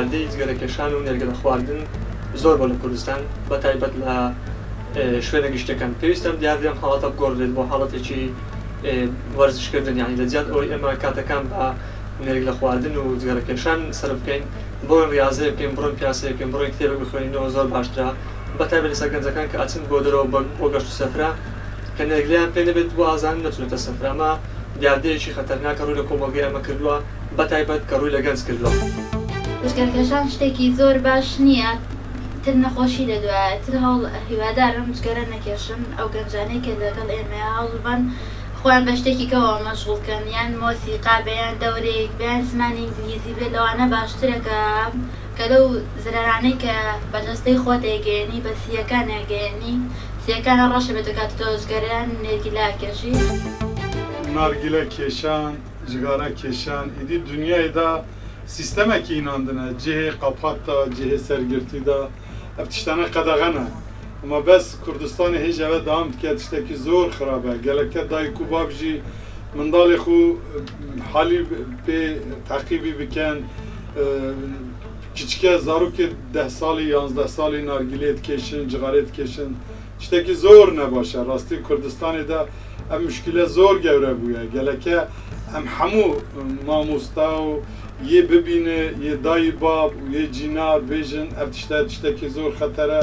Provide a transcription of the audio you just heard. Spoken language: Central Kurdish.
دیاردەی جگەرەکێشان و نێرگەلە خواردن زۆر بۆ لە کوردستان بە تایبەت لە شوێنە گشتەکان پێویستە دیاردەم حاڵەتە بگۆڕێت بۆ حاڵەتێکی وەرزشکردن یانی لەجیات ئەوەی ئێمە کاتەکان بە نێرگەلە خواردن و جگەرەکێشان سەرف بکەین بۆن ریاضەیە بکەین بڕۆن پیاسەیە بکەین بڕۆی کتێبە بخوێنینەوە زۆر باشترا بە تایبەت لەسەر گەنجەکان کە ئاچن بۆ دەرەوە بۆ گەشت و سەفرا کە نێرگلیان پێ دەبێت بۆ ئازان نەچونێتە سەفرا ئەمە دیاردەیەکی خەتەرناکە ڕووی لە کۆمەڵگەی ئەمە کردووە بە تایبەت کە ڕووی لە گەنج کردووە. جگەرەکێشان شتێکی زۆر باش نییە تر نەخۆشی دەدوایە تر هەوڵ هیوادارم جگەرە نەکێشن ئەو گەنجانەی کە لەگەڵ ئێمە هەوڵبن خۆیان بە شتێکی کەەوە مەشغوڵکەن یان مۆسیقا بەیان دەورێک بەیان زمانی ئینگلیزی بێت لەوانە باشترە کە لەو زرارانەی کە بەدەستەی خۆت ئەیگەێنی بە سیەکان ئەگەێنی سیەکانە ڕەشە بێت کاتۆ جگەرەیان نێرگیلا کێشی نارگیلە کێشان جگارە کێشان ئیدی دنیایدا سیستەمێکی ئیناندنە جێهێ قەپاتدا جێهێ سەرگرتیدا ئەم تشتانە قەدەغەنە ئەمە بەس کوردستانی هێژەوە دام بکات شتێکی زۆر خراپە گەلەکە دایک و بابژی منداڵی خو حالی پێ تەقیبی بکەن کچکە زارۆکێ 10 ساڵی 11 ساڵی نارگیلێت کێشن جغارێت کێشن شتێکی زۆر نەباشە ڕاستی کوردستانیدا ئەم مشکلە زۆر گەورە بووە گەلەکە ئەم هەموو مامۆستا و یە ببینێ یە دایی باب و یە جینا بێژن ئەم تشتێکی زۆر خەتەرە.